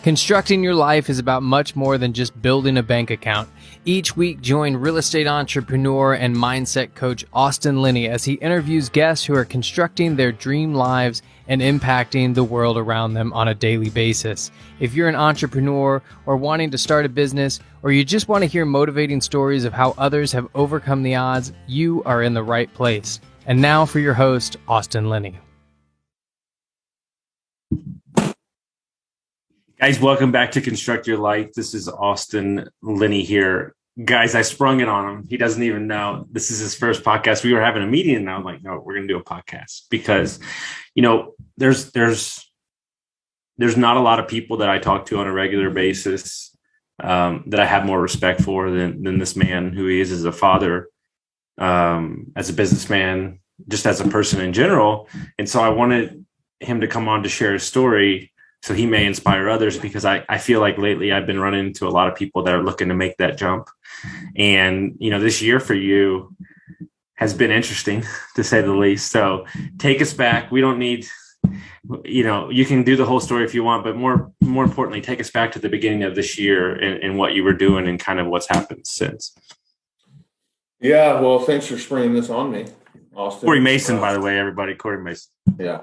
Constructing your life is about much more than just building a bank account. Each week, join real estate entrepreneur and mindset coach Austin Linney as he interviews guests who are constructing their dream lives and impacting the world around them on a daily basis. If you're an entrepreneur or wanting to start a business, or you just want to hear motivating stories of how others have overcome the odds, you are in the right place. And now for your host, Austin Linney. Guys, welcome back to Construct Your Life. This is Austin Linney here. Guys, I sprung it on him. He doesn't even know. This is his first podcast. We were having a meeting and I'm like, no, we're going to do a podcast because, you know, there's not a lot of people that I talk to on a regular basis that I have more respect for than this man who he is as a father, as a businessman, just as a person in general. And so I wanted him to come on to share his story so he may inspire others, because I feel like lately I've been running into a lot of people that are looking to make that jump. And, you know, this year for you has been interesting to say the least. So take us back. We don't need, you know, you can do the whole story if you want, but more importantly, take us back to the beginning of this year and what you were doing and kind of what's happened since. Yeah. Well, thanks for springing this on me, Austin. Corey Mason, by the way, everybody, Corey Mason. Yeah.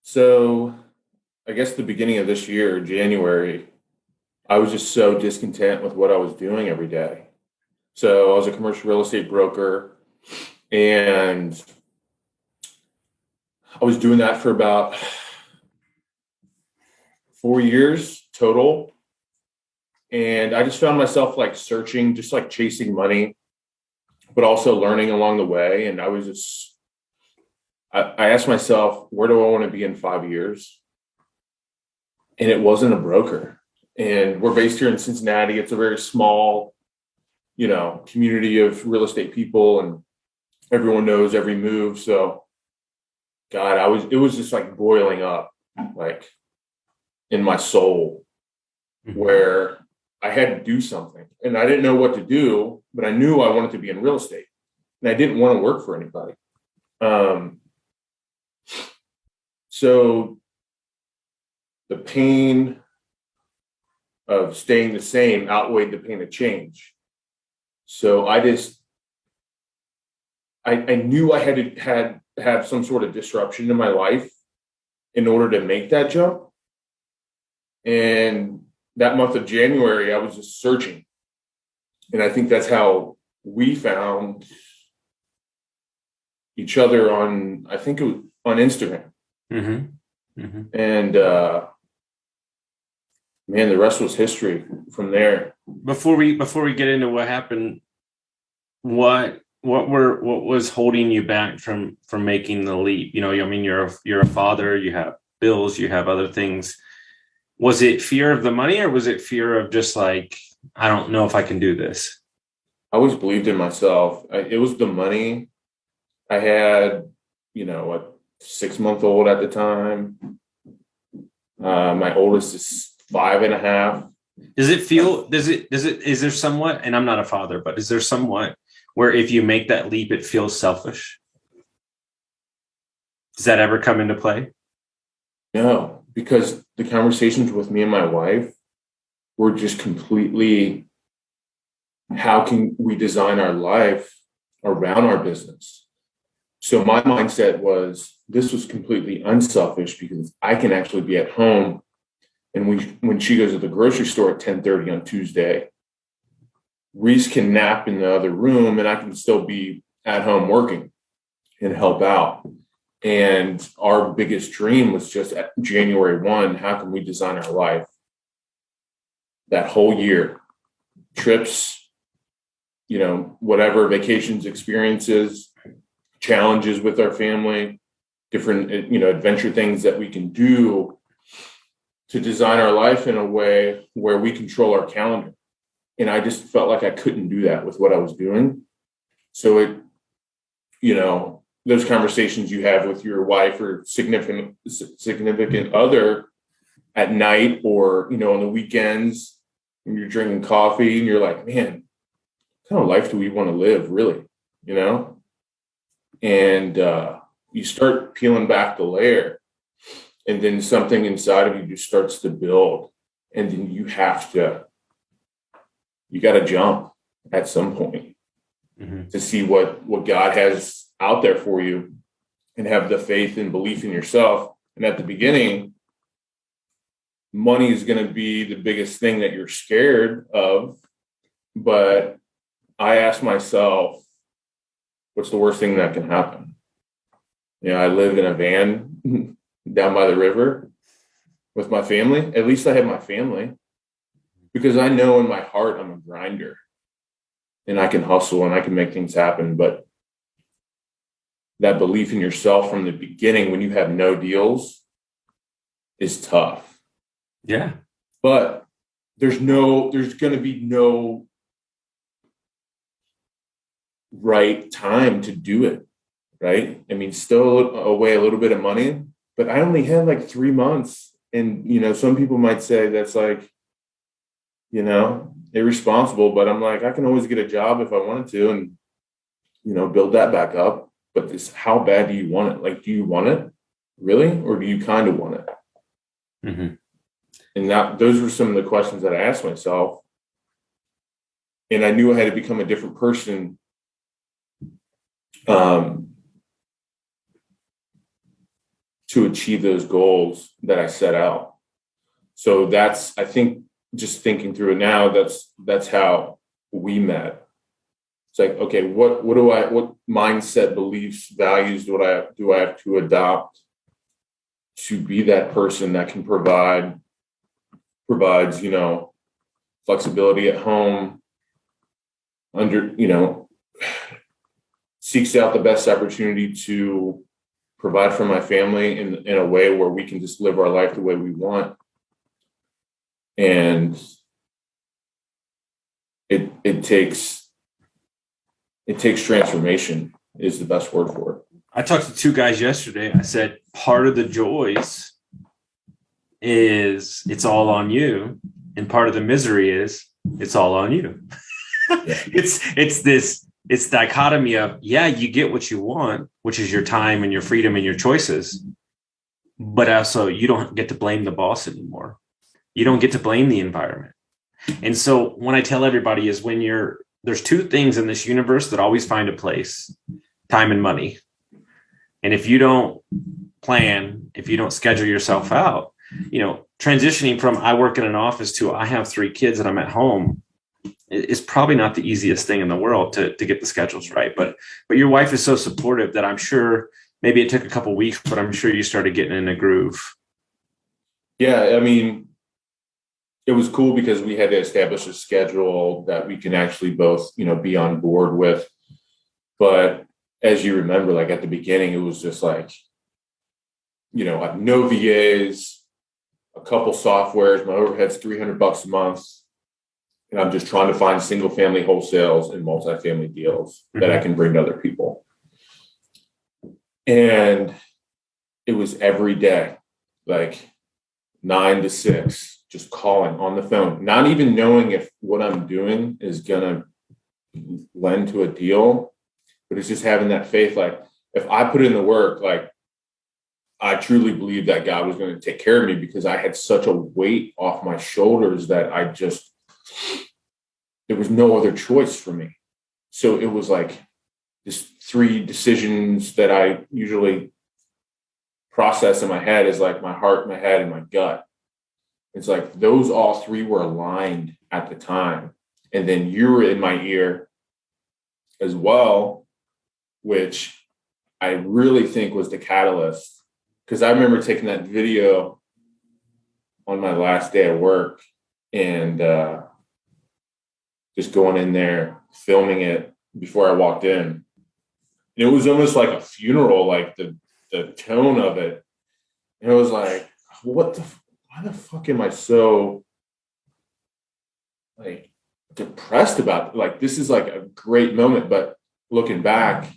So I guess the beginning of this year, January, I was just so discontent with what I was doing every day. So I was a commercial real estate broker, and I was doing that for about 4 years total. And I just found myself like searching, just like chasing money, but also learning along the way. And I was just, I asked myself, where do I want to be in 5 years? And it wasn't a broker. And we're based here in Cincinnati. It's a very small, you know, community of real estate people, and everyone knows every move. So, God, it was just like boiling up, like in my soul, where I had to do something. And I didn't know what to do, but I knew I wanted to be in real estate, and I didn't want to work for anybody. So the pain of staying the same outweighed the pain of change. So I knew I had to have some sort of disruption in my life in order to make that jump. And that month of January, I was just searching. And I think that's how we found each other on Instagram. Mm-hmm. Mm-hmm. And, man, the rest was history from there. Before we get into what happened, what was holding you back from making the leap? You know, I mean, you're a father, you have bills, you have other things. Was it fear of the money, or was it fear of just like, I don't know if I can do this? I always believed in myself. It was the money. I had, you know, a 6-month-old at the time. My oldest is 5.5. Is there somewhat, and I'm not a father, but is there somewhat where if you make that leap, it feels selfish? Does that ever come into play? No, because the conversations with me and my wife were just completely, how can we design our life around our business? So my mindset was, this was completely unselfish because I can actually be at home. And when she goes to the grocery store at 10:30 on Tuesday, Reese can nap in the other room and I can still be at home working and help out. And our biggest dream was just at January 1, how can we design our life that whole year? Trips, you know, whatever, vacations, experiences, challenges with our family, different, you know, adventure things that we can do to design our life in a way where we control our calendar. And I just felt like I couldn't do that with what I was doing. So it, you know, those conversations you have with your wife or significant other at night, or, you know, on the weekends when you're drinking coffee and you're like, man, what kind of life do we want to live, really? You know? And you start peeling back the layer And then something inside of you just starts to build. And then you got to jump at some point to see what God has out there for you and have the faith and belief in yourself. And at the beginning, money is going to be the biggest thing that you're scared of. But I ask myself, what's the worst thing that can happen? I live in a van down by the river with my family. At least I have my family, because I know in my heart I'm a grinder and I can hustle and I can make things happen. But that belief in yourself from the beginning, when you have no deals, is tough. Yeah. But there's going to be no right time to do it. Right. I mean, still away a little bit of money, but I only had like 3 months. And, some people might say that's like, irresponsible, but I'm like, I can always get a job if I wanted to and, build that back up. But how bad do you want it? Like, do you want it really? Or do you kind of want it? Mm-hmm. And those were some of the questions that I asked myself. And I knew I had to become a different person. To achieve those goals that I set out. So I think just thinking through it now, that's how we met. It's like, okay, what mindset, beliefs, values do I have to adopt to be that person that can provides, flexibility at home, seeks out the best opportunity to provide for my family in a way where we can just live our life the way we want. And it takes transformation is the best word for it. I talked to 2 guys yesterday. I said, part of the joys is it's all on you. And part of the misery is it's all on you. It's dichotomy of, you get what you want, which is your time and your freedom and your choices. But also you don't get to blame the boss anymore. You don't get to blame the environment. And so when I tell everybody is there's 2 things in this universe that always find a place: time and money. And if you don't plan, if you don't schedule yourself out, transitioning from I work in an office to I have 3 kids and I'm at home, is probably not the easiest thing in the world to get the schedules right. But your wife is so supportive that I'm sure maybe it took a couple of weeks, but I'm sure you started getting in a groove. Yeah. I mean, it was cool because we had to establish a schedule that we can actually both, be on board with. But as you remember, like at the beginning, it was just like, no VAs, a couple softwares, my overhead's $300 a month. And I'm just trying to find single family wholesales and multifamily deals that I can bring to other people. And it was every day, like 9 to 6, just calling on the phone, not even knowing if what I'm doing is going to lend to a deal, but it's just having that faith. Like if I put in the work, like I truly believe that God was going to take care of me, because I had such a weight off my shoulders that there was no other choice for me. So it was like this 3 decisions that I usually process in my head is like my heart, my head, and my gut. It's like those all 3 were aligned at the time. And then you were in my ear as well, which I really think was the catalyst. Because I remember taking that video on my last day at work and just going in there, filming it before I walked in. And it was almost like a funeral, like the tone of it. And it was like, why the fuck am I so like depressed about it? Like, this is like a great moment, but looking back,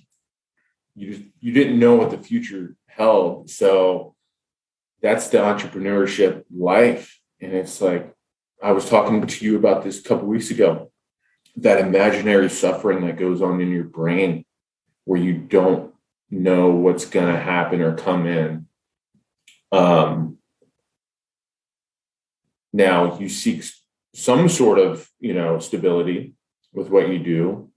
you didn't know what the future held. So that's the entrepreneurship life. And it's like, I was talking to you about this a couple of weeks ago, that imaginary suffering that goes on in your brain where you don't know what's going to happen or come in. Now you seek some sort of, stability with what you do,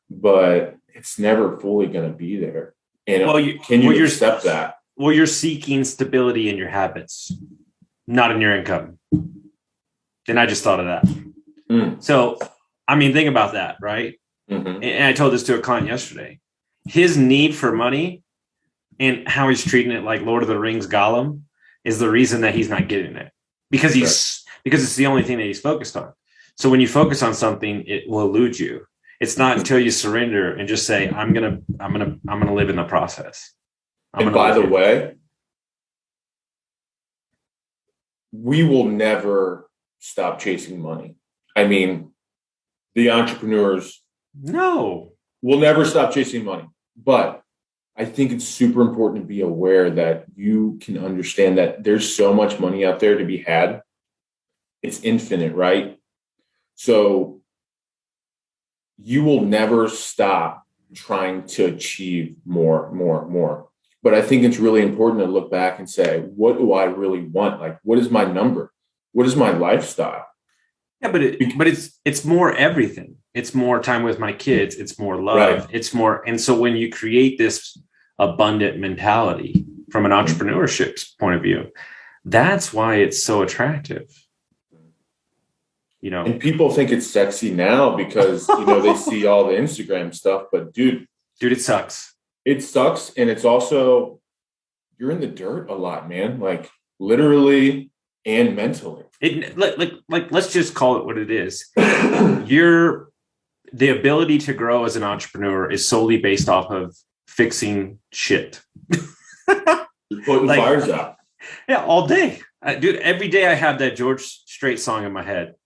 but it's never fully going to be there. And can you accept that? Well, you're seeking stability in your habits, not in your income. And I just thought of that. So, think about that, right? Mm-hmm. And I told this to a client yesterday. His need for money and how he's treating it like Lord of the Rings Gollum is the reason that he's not getting it. Because it's the only thing that he's focused on. So when you focus on something, it will elude you. It's not until you surrender and just say, I'm gonna live in the process. And by the way, we will never stop chasing money. The entrepreneurs will never stop chasing money. But I think it's super important to be aware that you can understand that there's so much money out there to be had. It's infinite, right? So you will never stop trying to achieve more. But I think it's really important to look back and say, what do I really want? Like, what is my number? What is my lifestyle? Yeah, but it's more everything. It's more time with my kids. It's more love. Right. It's more. And so when you create this abundant mentality from an entrepreneurship point of view, that's why it's so attractive. And people think it's sexy now because, they see all the Instagram stuff, but dude, it sucks. It sucks. And it's also, you're in the dirt a lot, man, like literally and mentally. Let's just call it what it is. The ability to grow as an entrepreneur is solely based off of fixing shit. Putting fires out. Yeah, all day. Dude, every day I have that George Strait song in my head.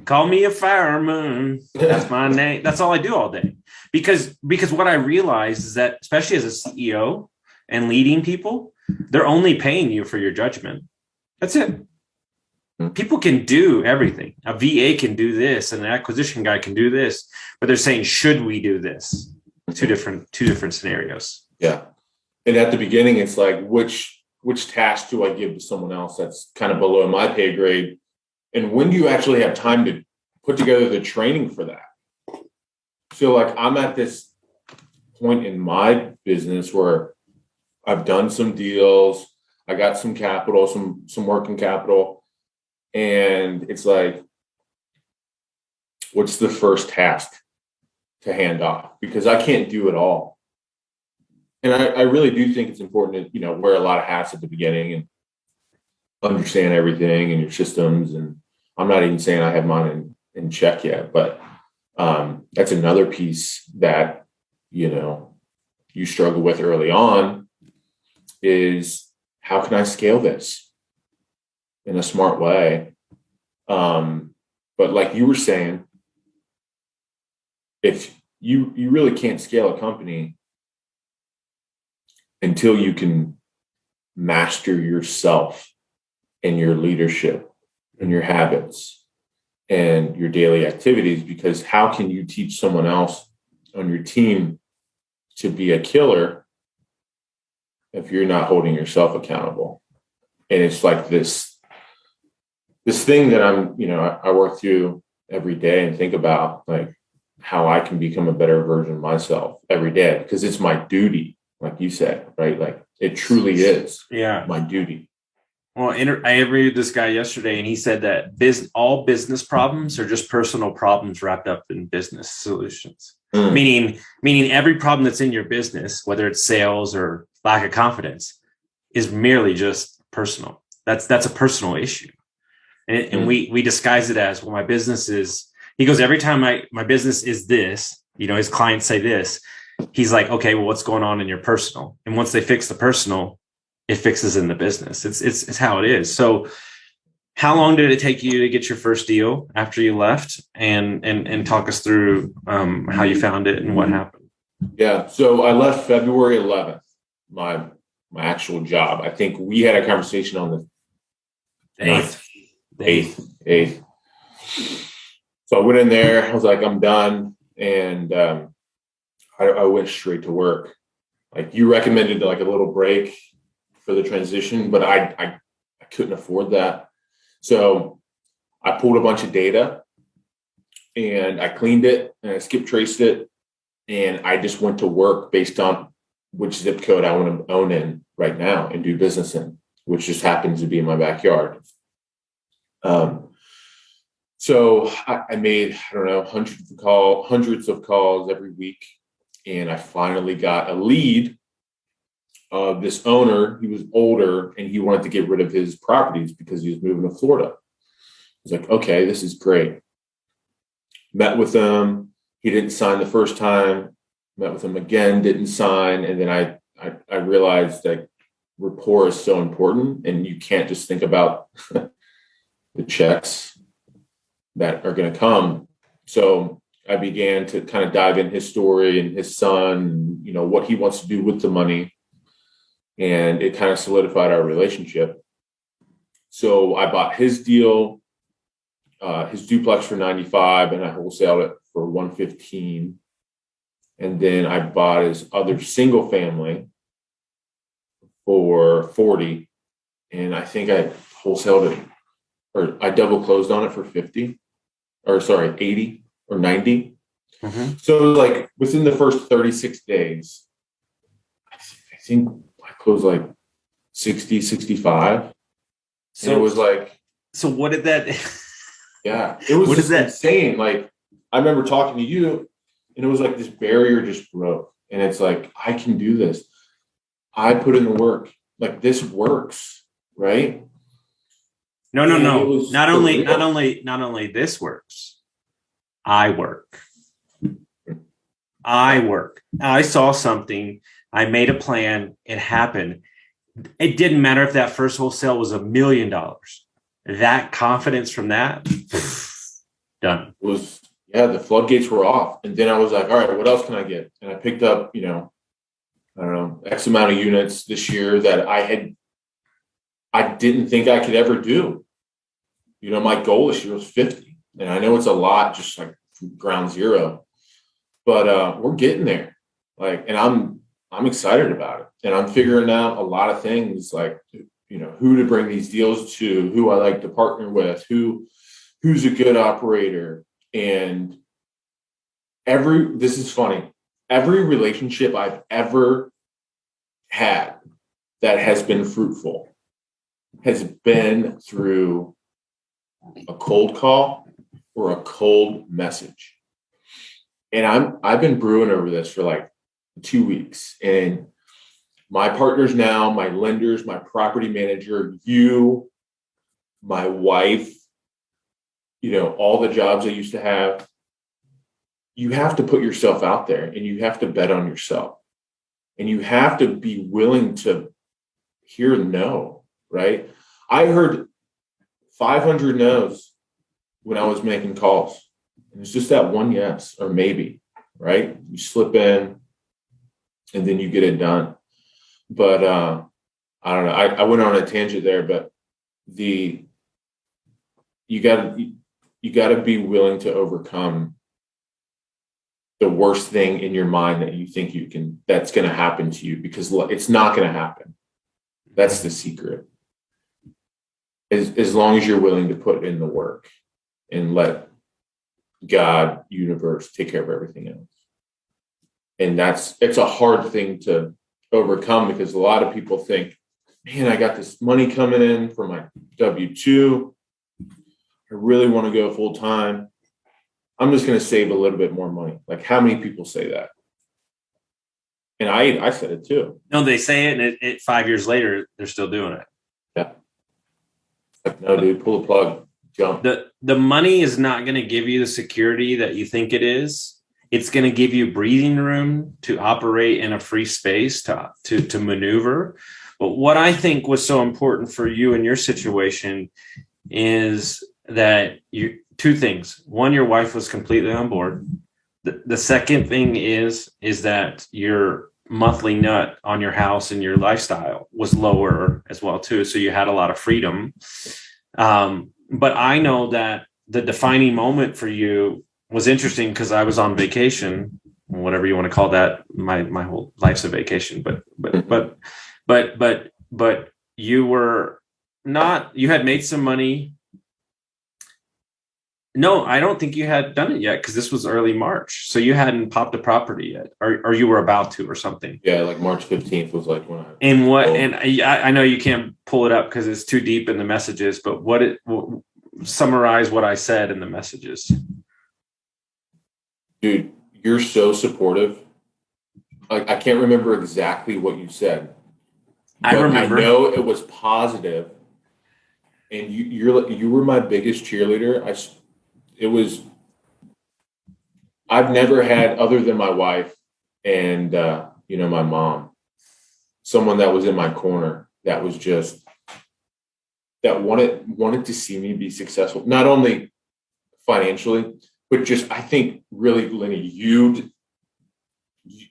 Call me a fireman. That's my name. That's all I do all day. Because what I realize is that, especially as a CEO and leading people, they're only paying you for your judgment. That's it. People can do everything. A VA can do this, and an acquisition guy can do this, but they're saying, should we do this? Two different scenarios. Yeah. And at the beginning, it's like, which task do I give to someone else that's kind of below my pay grade? And when do you actually have time to put together the training for that? So like, I'm at this point in my business where I've done some deals. I got some capital, some working capital. And it's like, what's the first task to hand off? Because I can't do it all. And I really do think it's important to, wear a lot of hats at the beginning and understand everything and your systems. And I'm not even saying I have mine in check yet, but that's another piece that, you struggle with early on is, how can I scale this in a smart way? But like you were saying, if you really can't scale a company until you can master yourself and your leadership and your habits and your daily activities, because how can you teach someone else on your team to be a killer if you're not holding yourself accountable? And it's like this thing that I work through every day and think about, like, how I can become a better version of myself every day, because it's my duty, like you said, right? Like, it truly is my duty. Well, I interviewed this guy yesterday, and he said that all business problems are just personal problems wrapped up in business solutions. Meaning every problem that's in your business, whether it's sales or lack of confidence, is merely just personal. That's a personal issue. And we disguise it as, well, my business is, he goes, every time my business is this, his clients say this, he's like, okay, well, what's going on in your personal? And once they fix the personal, it fixes in the business. It's how it is. So how long did it take you to get your first deal after you left? And talk us through how you found it and what happened. Yeah. So I left February 11th, my actual job. I think we had a conversation on the 8th. So I went in there, I was like, I'm done. And I went straight to work. Like, you recommended like a little break for the transition, but I couldn't afford that. So I pulled a bunch of data and I cleaned it and I skip traced it. And I just went to work based on which zip code I want to own in right now and do business in, which just happens to be in my backyard. So I made, I don't know, hundreds of calls every week. And I finally got a lead of this owner. He was older and he wanted to get rid of his properties because he was moving to Florida. I was like, okay, this is great. Met with him. He didn't sign the first time. Met with him again, didn't sign. And then I realized that rapport is so important and you can't just think about the checks that are going to come. So I began to kind of dive in his story and his son, you know, what he wants to do with the money. And it kind of solidified our relationship. So I bought his deal, his duplex for 95, and I wholesaled it for 115. And then I bought his other single family for 40. And I think I wholesaled it, or I double closed on it for 80 or 90. Mm-hmm. So like within the first 36 days, I think I closed like 60, 65. So and it was like, so what did that? Yeah, it was just insane. Like I remember talking to you and it was like this barrier just broke. And it's like, I can do this. I put in the work. Like this works, right? No. Not only this works. I work. I saw something. I made a plan. It happened. It didn't matter if that first wholesale was $1 million. That confidence from that, done. The floodgates were off. And then I was like, all right, what else can I get? And I picked up, I don't know, X amount of units this year that I didn't think I could ever do. My goal this year was 50. And I know it's a lot, just like from ground zero, but we're getting there. And I'm excited about it. And I'm figuring out a lot of things like, who to bring these deals to, who I like to partner with, who's a good operator. And this is funny. Every relationship I've ever had that has been fruitful has been through a cold call or a cold message. And I've been brewing over this for like 2 weeks. And my partners now, my lenders, my property manager, you, my wife, all the jobs I used to have, you have to put yourself out there and you have to bet on yourself. And you have to be willing to hear no, right? I heard 500 no's when I was making calls. And it's just that one yes or maybe, right? You slip in and then you get it done. But I don't know. I went on a tangent there, but you got to be willing to overcome the worst thing in your mind that you think that's going to happen to you, because it's not going to happen. That's the secret. As long as you're willing to put in the work and let God, universe, take care of everything else. And it's a hard thing to overcome, because a lot of people think, man, I got this money coming in for my W-2. I really want to go full time. I'm just going to save a little bit more money. Like, how many people say that? And I said it too. No, they say it, and it 5 years later, they're still doing it. Yeah. Like, no, dude, pull the plug, jump. The money is not going to give you the security that you think it is. It's going to give you breathing room to operate in a free space, to maneuver. But what I think was so important for you in your situation is that two things. One, your wife was completely on board. The second thing is that your monthly nut on your house and your lifestyle was lower as well too. So you had a lot of freedom. But I know that the defining moment for you was interesting, because I was on vacation, whatever you want to call that. My whole life's a vacation, but but you were not, you had made some money. No, I don't think you had done it yet because this was early March. So you hadn't popped a property yet, or you were about to or something. Yeah, like March 15th was like when I. And what, and I know you can't pull it up because it's too deep in the messages, but summarize what I said in the messages. Dude, you're so supportive. Like, I can't remember exactly what you said. I remember. I know it was positive, and you were my biggest cheerleader. I've never had, other than my wife and my mom, someone that was in my corner that was just that wanted to see me be successful, not only financially, but just, I think, really, Lenny,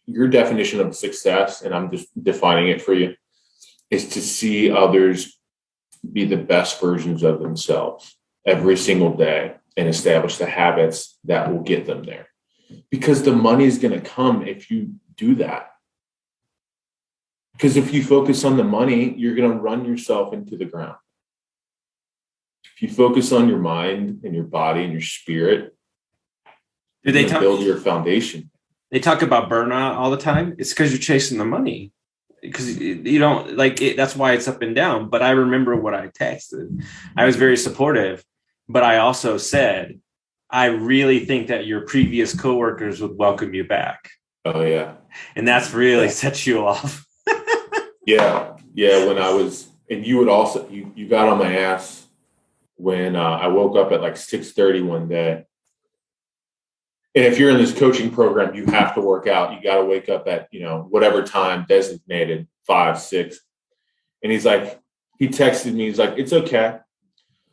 your definition of success, and I'm just defining it for you, is to see others be the best versions of themselves every single day and establish the habits that will get them there. Because the money is going to come if you do that. Because if you focus on the money, you're going to run yourself into the ground. If you focus on your mind and your body and your spirit, build your foundation. They talk about burnout all the time. It's because you're chasing the money. Because you don't like it. That's why it's up and down. But I remember what I texted. I was very supportive, but I also said, I really think that your previous coworkers would welcome you back. Oh yeah. And that's really set you off. Yeah. When I was, and you would also, you got on my ass when I woke up at like 6:30 one day. And if you're in this coaching program, you have to work out. You got to wake up at, whatever time designated, 5, 6. And he texted me. He's like, it's okay.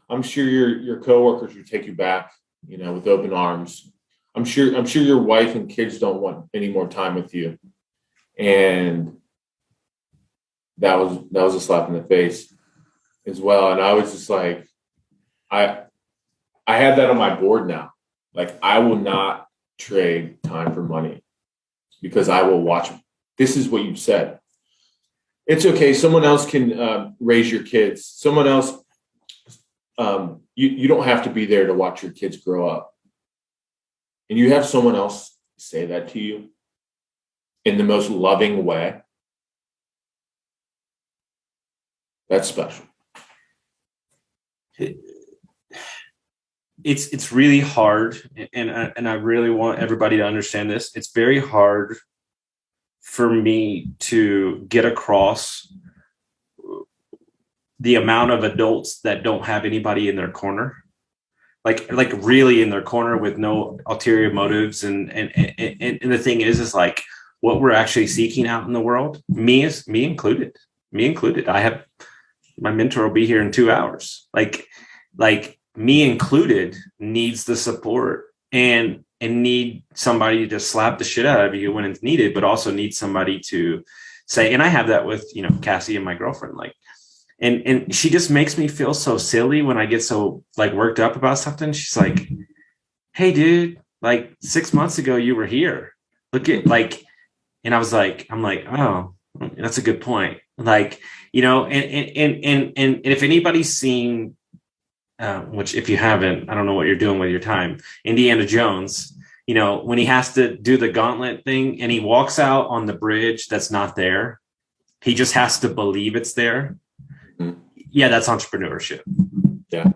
I'm sure your coworkers will take you back, with open arms. I'm sure your wife and kids don't want any more time with you. And that was a slap in the face as well. And I was just like, I have that on my board now. Like, I will not trade time for money because I will watch. This is what you said. It's okay. Someone else can raise your kids. Someone else, you don't have to be there to watch your kids grow up. And you have someone else say that to you in the most loving way. That's special. It's really hard, and I really want everybody to understand this. It's very hard for me to get across the amount of adults that don't have anybody in their corner, like really in their corner with no ulterior motives. And the thing is like what we're actually seeking out in the world, me included. I have my mentor will be here in 2 hours. Like me included needs the support and need somebody to just slap the shit out of you when it's needed, but also need somebody to say, and I have that with, Cassie and my girlfriend, like, and she just makes me feel so silly when I get so like worked up about something. She's like, hey dude, like 6 months ago you were here. Look at and I'm like, oh, that's a good point. Like, and if anybody's seen, which if you haven't, I don't know what you're doing with your time, Indiana Jones, when he has to do the gauntlet thing and he walks out on the bridge that's not there, he just has to believe it's there. Mm-hmm. Yeah, that's entrepreneurship. Yeah.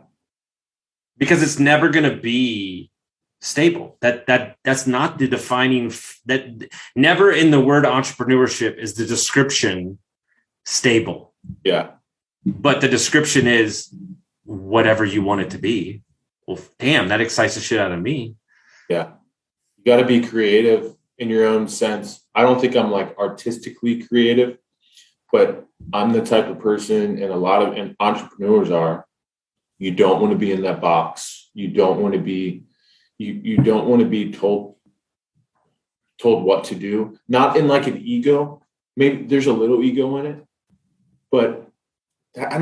Because it's never going to be stable. That's not the defining, that never in the word entrepreneurship is the description stable. Yeah. But the description is whatever you want it to be. Well, damn, that excites the shit out of me. Yeah. You got to be creative in your own sense. I don't think I'm like artistically creative, but I'm the type of person, and a lot of entrepreneurs are, you don't want to be in that box. You don't want to be, you don't want to be told what to do. Not in like an ego. Maybe there's a little ego in it, but I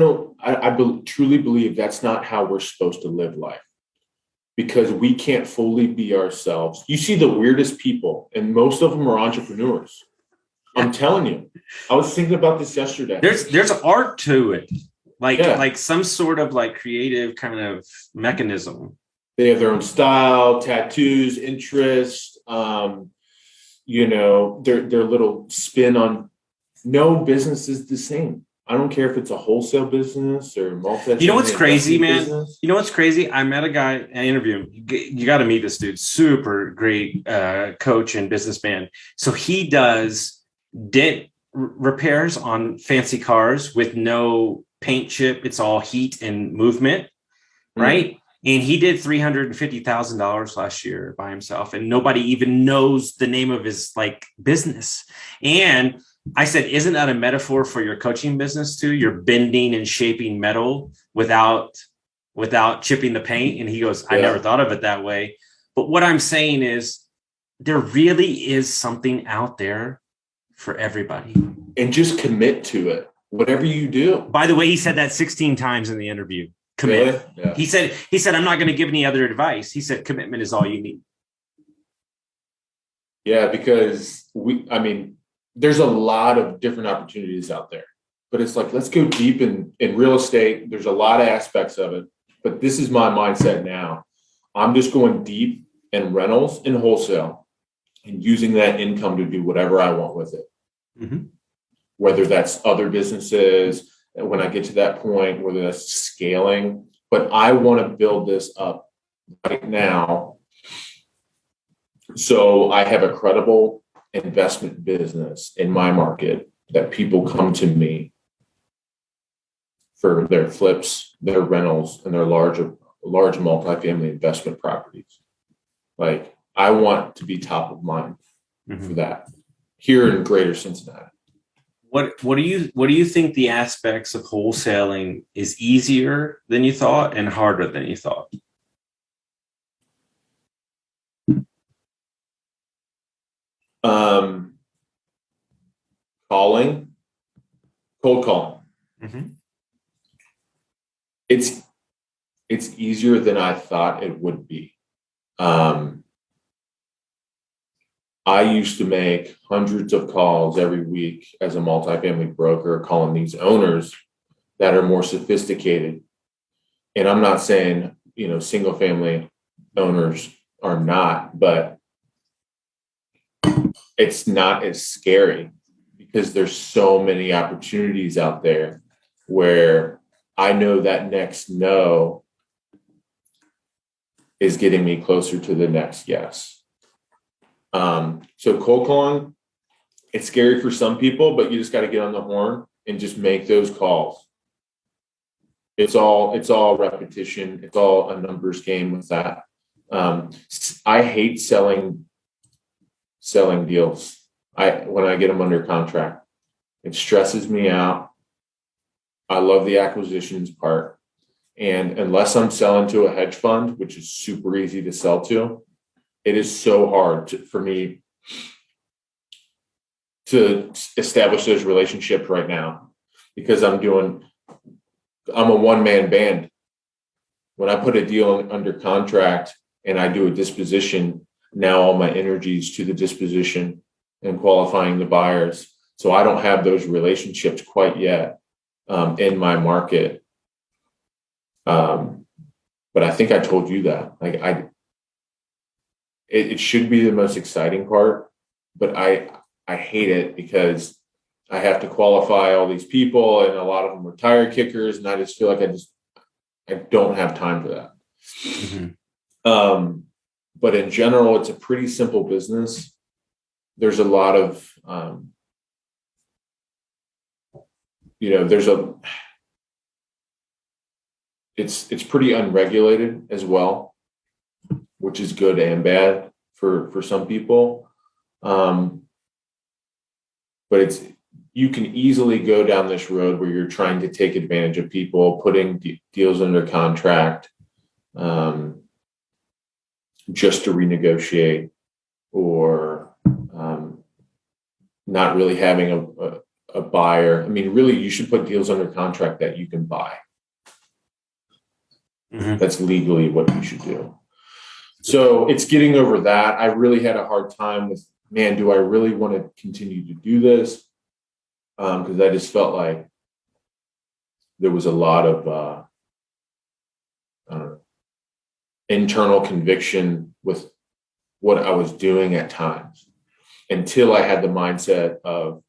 truly believe that's not how we're supposed to live life, because we can't fully be ourselves. You see the weirdest people, and most of them are entrepreneurs. I'm telling you, I was thinking about this yesterday. There's art to it, Yeah. like some sort of like creative kind of mechanism. They have their own style, tattoos, interests, their little spin on. No business is the same. I don't care if it's a wholesale business or multi. You know what's crazy, man? Business. You know what's crazy? I met a guy, I interviewed him. You got to meet this dude. Super great coach and businessman. So he does dent repairs on fancy cars with no paint chip. It's all heat and movement, right? And he did $350,000 last year by himself, and nobody even knows the name of his like business. And I said, isn't that a metaphor for your coaching business too? You're bending and shaping metal without chipping the paint. And he goes, I never thought of it that way. But what I'm saying is there really is something out there for everybody. And just commit to it, whatever you do. By the way, he said that 16 times in the interview. Commit. Really? Yeah. He said, I'm not going to give any other advice. He said, commitment is all you need. Yeah, because there's a lot of different opportunities out there, but it's like, let's go deep in real estate. There's a lot of aspects of it, but this is my mindset now. I'm just going deep in rentals and wholesale and using that income to do whatever I want with it. Mm-hmm. Whether that's other businesses, when I get to that point, whether that's scaling, but I want to build this up right now. So I have a credible investment business in my market that people come to me for their flips, their rentals, and their large multifamily investment properties. Like, I want to be top of mind for that here in Greater Cincinnati. What do you think the aspects of wholesaling is easier than you thought and harder than you thought? Cold calling. Mm-hmm. It's easier than I thought it would be. I used to make hundreds of calls every week as a multifamily broker, calling these owners that are more sophisticated. And I'm not saying, single family owners are not, but it's not as scary because there's so many opportunities out there where I know that next no is getting me closer to the next yes. So cold calling, it's scary for some people, but you just got to get on the horn and just make those calls. It's all repetition. It's all a numbers game with that. I hate selling deals. When I get them under contract, it stresses me out. I love the acquisitions part. And unless I'm selling to a hedge fund, which is super easy to sell to, it is so hard for me to establish those relationships right now because I'm a one-man band. When I put a deal under contract and I do a disposition, now all my energy is to the disposition and qualifying the buyers. So I don't have those relationships quite yet in my market. But I think I told you that. It should be the most exciting part, but I hate it because I have to qualify all these people and a lot of them are tire kickers. And I just feel like I don't have time for that. Mm-hmm. But in general, it's a pretty simple business. There's a lot of, it's pretty unregulated as well, which is good and bad for some people. But you can easily go down this road where you're trying to take advantage of people, putting deals under contract just to renegotiate, or not really having a buyer. I mean, really, you should put deals under contract that you can buy. Mm-hmm. That's legally what you should do. So it's getting over that. I really had a hard time man, do I really want to continue to do this? Because I just felt like there was a lot of I don't know, internal conviction with what I was doing at times, until I had the mindset of,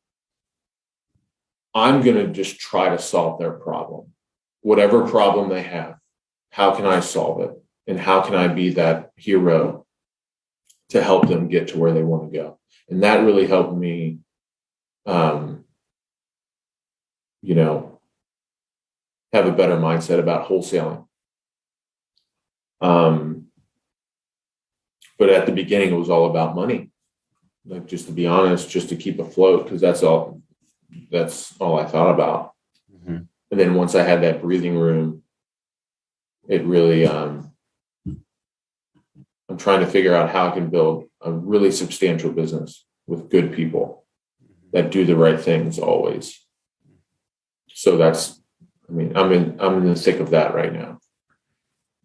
I'm going to just try to solve their problem, whatever problem they have. How can I solve it? And how can I be that hero to help them get to where they want to go? And that really helped me, you know, have a better mindset about wholesaling. But at the beginning, it was all about money. Like, just to be honest, just to keep afloat, because that's all I thought about. Mm-hmm. And then once I had that breathing room, it really, I'm trying to figure out how I can build a really substantial business with good people that do the right things always. So that's, I mean, I'm in the thick of that right now.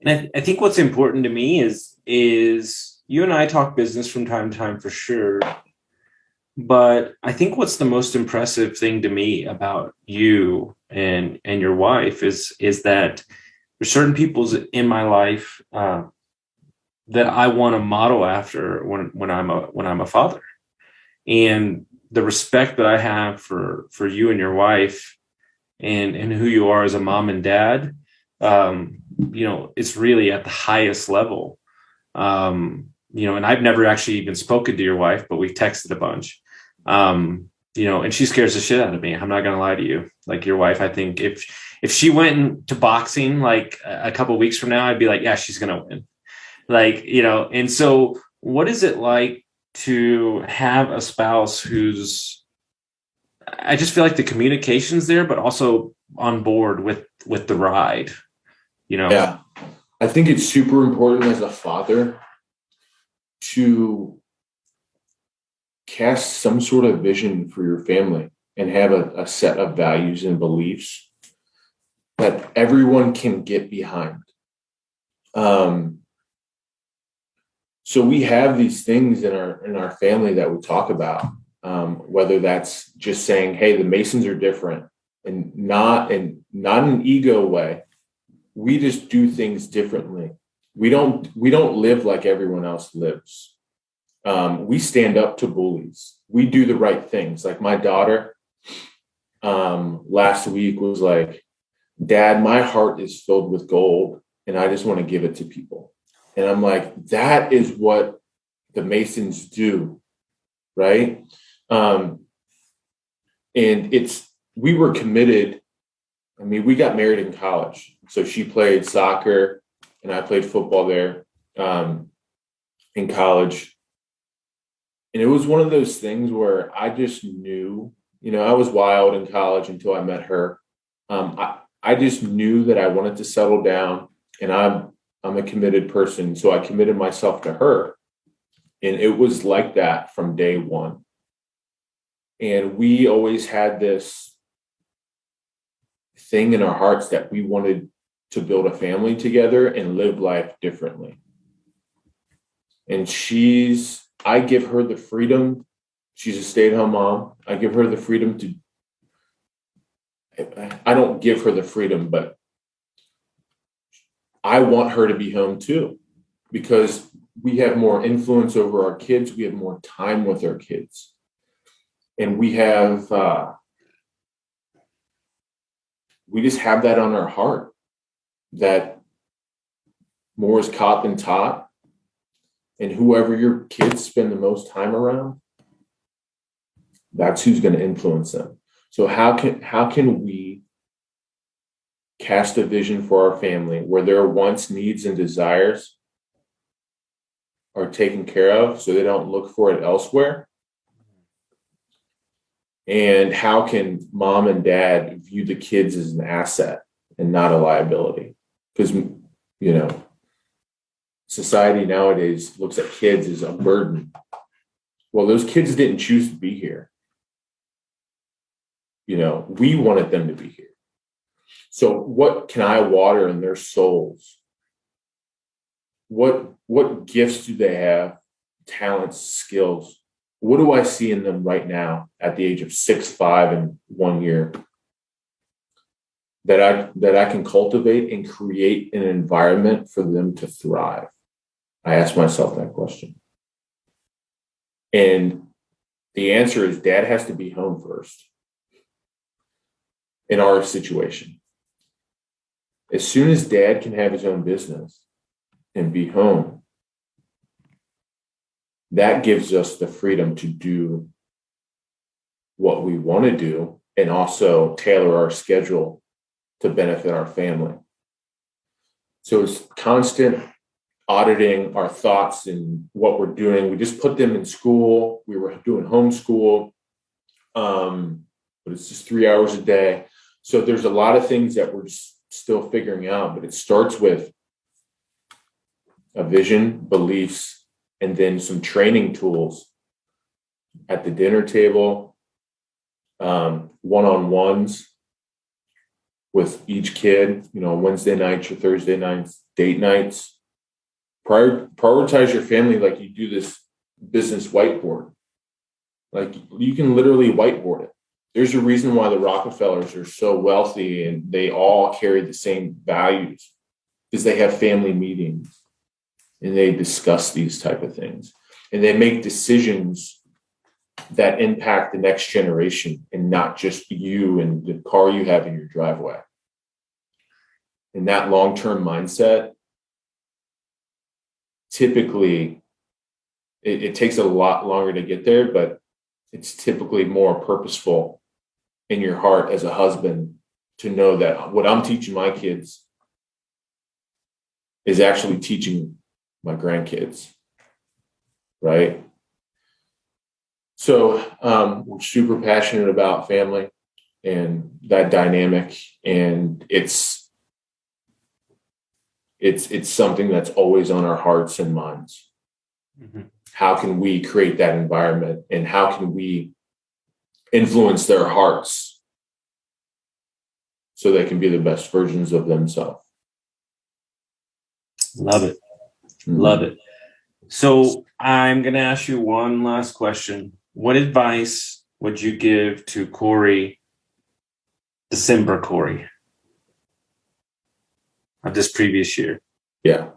And I think what's important to me is you and I talk business from time to time for sure. But I think what's the most impressive thing to me about you and your wife is that there's certain people in my life that I want to model after when I'm a father, and the respect that I have for you and your wife and who you are as a mom and dad, it's really at the highest level. And I've never actually even spoken to your wife, but we've texted a bunch. And she scares the shit out of me. I'm not going to lie to you. Like, your wife, I think if she went into boxing like a couple of weeks from now, I'd be like, yeah, she's going to win. Like, and so what is it like to have a spouse who's, I just feel like the communication's there, but also on board with the ride, Yeah. I think it's super important as a father to cast some sort of vision for your family and have a set of values and beliefs that everyone can get behind. So we have these things in our family that we talk about, whether that's just saying, hey, the Masons are different, and not in an ego way. We just do things differently. We don't live like everyone else lives. We stand up to bullies. We do the right things. Like, my daughter last week was like, Dad, my heart is filled with gold and I just want to give it to people. And I'm like, that is what the Masons do, right? And we were committed. I mean, we got married in college. So she played soccer and I played football there in college. And it was one of those things where I just knew, I was wild in college until I met her. I just knew that I wanted to settle down, and I'm a committed person. So I committed myself to her. And it was like that from day one. And we always had this thing in our hearts that we wanted to build a family together and live life differently. And I give her the freedom. She's a stay-at-home mom. I give her the freedom I don't give her the freedom, but I want her to be home too, because we have more influence over our kids. We have more time with our kids. And we just have that on our heart, that more is caught than taught. And whoever your kids spend the most time around, that's who's going to influence them. So how can we cast a vision for our family where their wants, needs, and desires are taken care of so they don't look for it elsewhere? And how can mom and dad view the kids as an asset and not a liability? Because, society nowadays looks at kids as a burden. Well, those kids didn't choose to be here. We wanted them to be here. So what can I water in their souls? What gifts do they have? Talents, skills? what do I see in them right now at the age of 6, 5, and 1 year that I can cultivate and create an environment for them to thrive? I ask myself that question. And the answer is dad has to be home first in our situation. As soon as dad can have his own business and be home, that gives us the freedom to do what we want to do and also tailor our schedule to benefit our family. So it's constant auditing our thoughts and what we're doing. We just put them in school. We were doing homeschool, but it's just 3 hours a day. So there's a lot of things that we're still figuring out, but it starts with a vision, beliefs, and then some training tools at the dinner table, one-on-ones with each kid, Wednesday nights or Thursday nights, date nights. Prioritize your family like you do this business whiteboard. Like you can literally whiteboard it. There's a reason why the Rockefellers are so wealthy and they all carry the same values, because they have family meetings and they discuss these type of things and they make decisions that impact the next generation and not just you and the car you have in your driveway. And that long-term mindset, typically, it takes a lot longer to get there, but it's typically more purposeful in your heart as a husband to know that what I'm teaching my kids is actually teaching my grandkids, right? So we're super passionate about family and that dynamic, and it's something that's always on our hearts and minds. Mm-hmm. How can we create that environment, and how can we influence their hearts so they can be the best versions of themselves? Love it. Mm-hmm. Love it. So I'm going to ask you one last question. What advice would you give to Corey, December Corey, of this previous year? Yeah.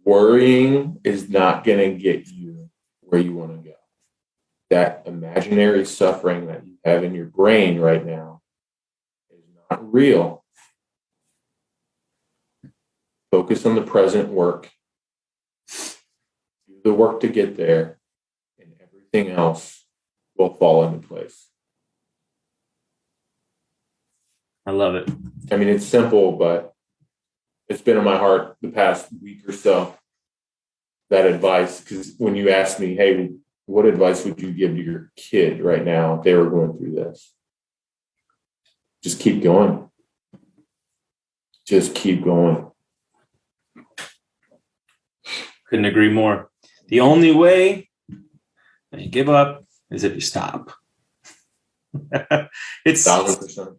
Worrying is not going to get you where you want to go. That imaginary suffering that you have in your brain right now is not real. Focus on the present work. Do the work to get there, and everything else will fall into place. I love it. I mean, it's simple, but it's been in my heart the past week or so, that advice. Because when you ask me, hey, what advice would you give to your kid right now if they were going through this? Just keep going. Just keep going. Couldn't agree more. The only way that you give up is if you stop. It's 1,000%.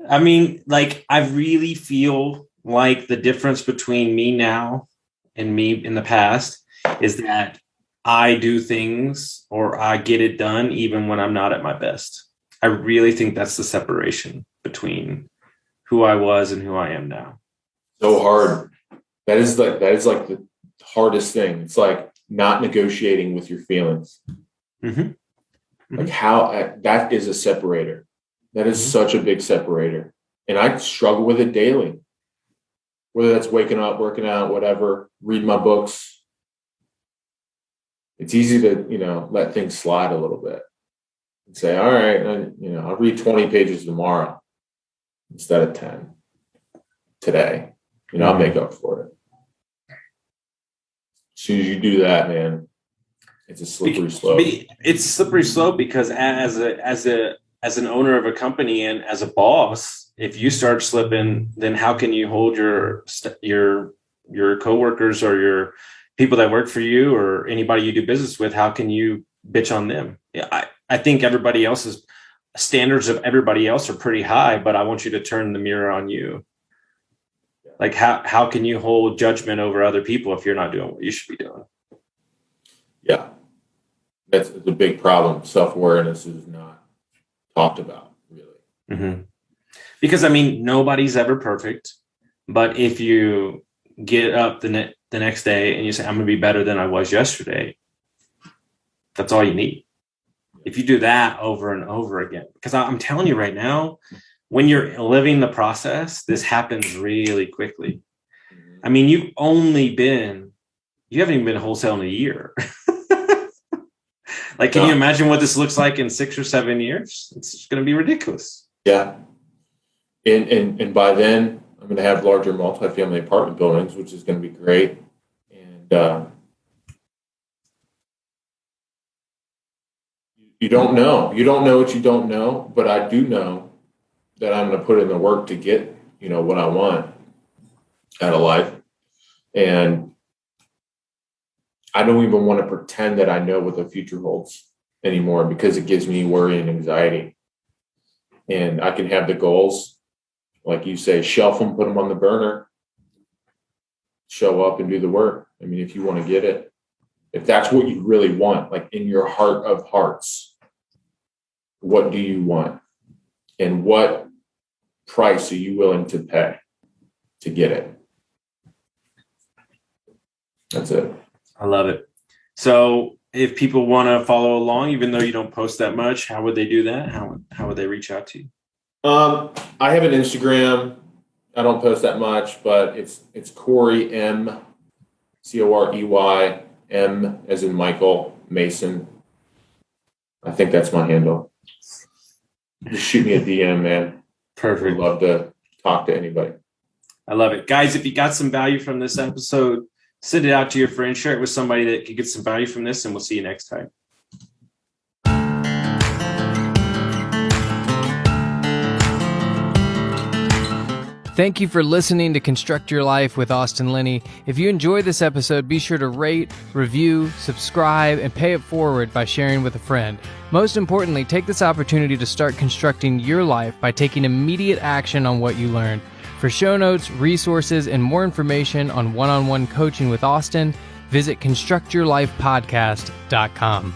I mean, like, I really feel like the difference between me now and me in the past is that I do things, or I get it done even when I'm not at my best. I really think that's the separation between who I was and who I am now. So hard. That is like the hardest thing. It's like not negotiating with your feelings. Mm-hmm. Mm-hmm. Like how that is a separator. That is such a big separator. And I struggle with it daily. Whether that's waking up, working out, whatever, read my books. It's easy to, let things slide a little bit and say, all right, I'll read 20 pages tomorrow instead of 10 today. I'll make up for it. As soon as you do that, man, it's a slippery slope. It's a slippery slope because as an owner of a company and as a boss, if you start slipping, then how can you hold your coworkers or your people that work for you or anybody you do business with? How can you bitch on them? I think everybody else's standards of everybody else are pretty high, but I want you to turn the mirror on you. Like how can you hold judgment over other people if you're not doing what you should be doing? Yeah. That's a big problem. Self-awareness is not talked about, really. Mm-hmm. Because, I mean, nobody's ever perfect. But if you get up the next day and you say, I'm going to be better than I was yesterday, that's all you need. If you do that over and over again, because I'm telling you right now, when you're living the process, this happens really quickly. I mean, you haven't even been wholesale in a year. Like, can you imagine what this looks like in 6 or 7 years? It's going to be ridiculous. Yeah. And by then, I'm going to have larger multifamily apartment buildings, which is going to be great. And you don't know. You don't know what you don't know, but I do know that I'm going to put in the work to get, what I want out of life. And I don't even want to pretend that I know what the future holds anymore, because it gives me worry and anxiety. And I can have the goals, like you say, shelf them, put them on the burner, show up and do the work. I mean, if you want to get it, if that's what you really want, like in your heart of hearts, what do you want? And what price are you willing to pay to get it? That's it. I love it. So if people want to follow along, even though you don't post that much, how would they do that? How would they reach out to you? I have an Instagram. I don't post that much, but it's Corey M, Corey M as in Michael Mason. I think that's my handle. Just shoot me a DM, man. Perfect. I'd love to talk to anybody. I love it. Guys, if you got some value from this episode, send it out to your friends, share it with somebody that could get some value from this, and we'll see you next time. Thank you for listening to Construct Your Life with Austin Linney. If you enjoyed this episode, be sure to rate, review, subscribe, and pay it forward by sharing with a friend. Most importantly, take this opportunity to start constructing your life by taking immediate action on what you learned. For show notes, resources, and more information on one-on-one coaching with Austin, visit constructyourlifepodcast.com.